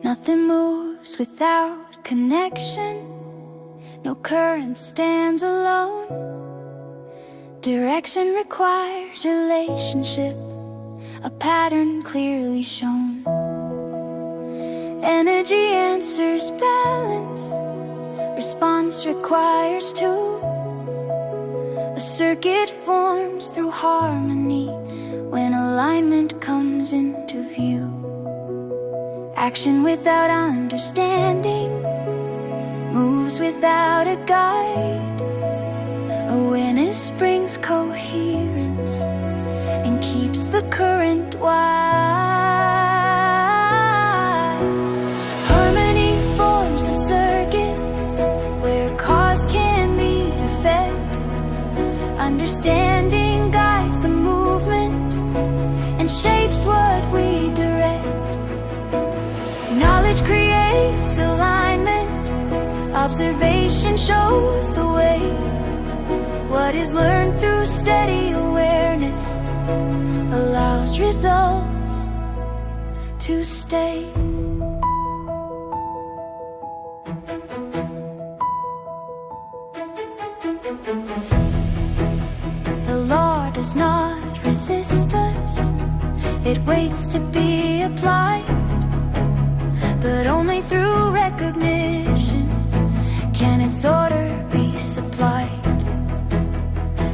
Nothing moves without connection. No current stands alone. Direction requires relationship, a pattern clearly shown. Energy answers balance, response requires two. A circuit forms through harmony when alignment comes into view. Action without understanding moves without a guide. Awareness brings coherence and keeps the current wide. Harmony forms the circuit where cause can meet effect. Understanding guides the movement and shapes what we direct. Knowledge creates alignment. Observation shows the way. What is learned through steady awareness allows results to stay. The law does not resist us. It waits to be applied, but only through recognition can its order be supplied.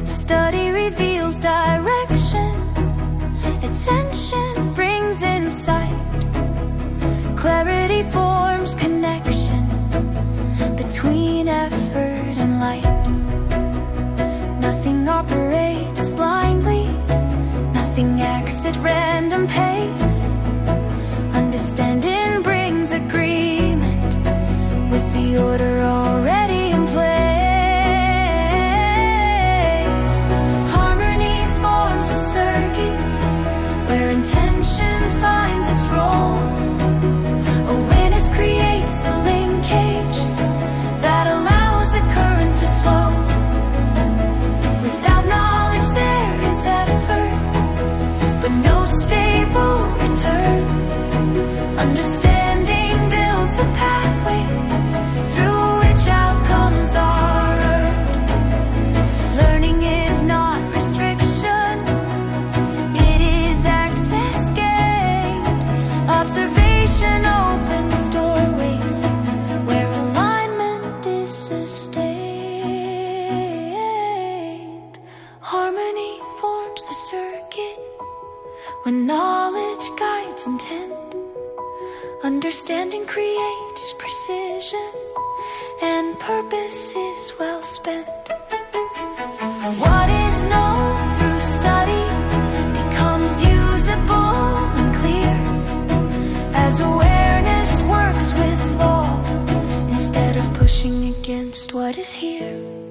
Study reveals direction. Attention brings insight. Clarity forms connection between effort and light. Nothing operates blindly. Nothing acts at random pace. Understanding brings agreement with the order already in place. Harmony forms a circuit where intention finds its role. Awareness creates the linkage that allows the current to flow. Without knowledge there is effort, but no stable return. Understanding builds the pathway through which outcomes are earned. Learning is not restriction, it is access gained. Observation opens doorways where alignment is sustained. Harmony forms the circuit when knowledge guides intent. Understanding creates precision, and purpose is well spent. What is known through study becomes usable and clear as awareness works with law instead of pushing against what is here.